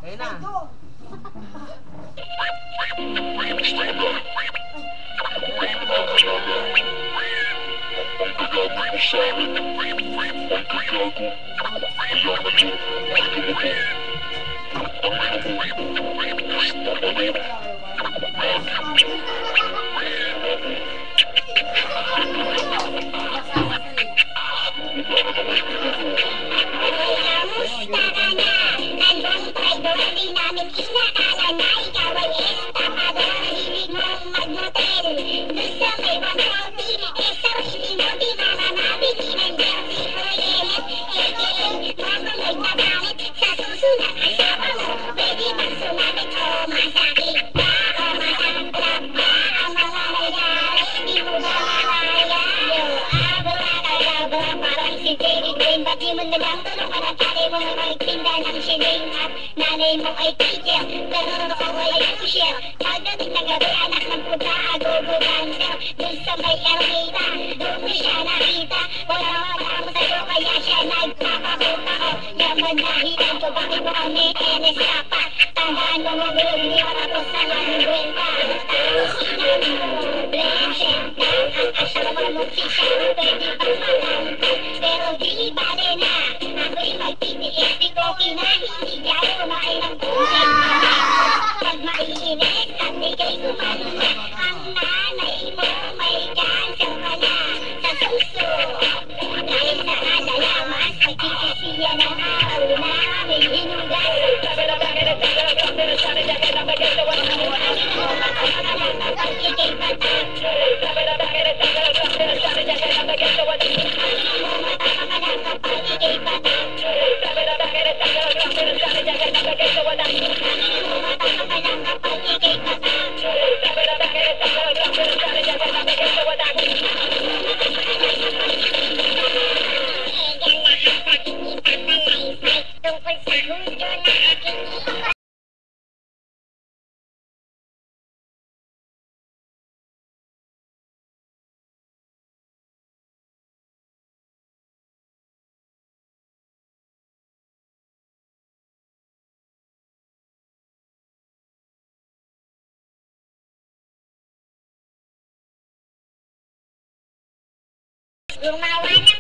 Ayun na. Di mo na lang tulungan ang tatay mo magtinda ng sining at nanay mo ay teacher. Pero ako ay pusher. Pagdating ng gabi anak ng puta, agogo dancer. Dun sa may ermita, doon ko siya nakita. Wala mo sa'yo kaya siya nagpapakuta ko. Yaman na hitan ko, bakit mo kami NS pa? Tandaan mo mo hindi matapos sa langwin pa. Tapos sinang blessing na ang asawa mo sisya. Pwede pa malampas, pero di bale na. Ako'y magtitiis, di ko kinahilig. Kaya kumain ng tubig. Pag mainit at ikay kumalunod, ang nanay mo may cancer ka na sa suso. Dahil sa kadalamas, magtitisiya ng araw na may hinugas. Gumawa na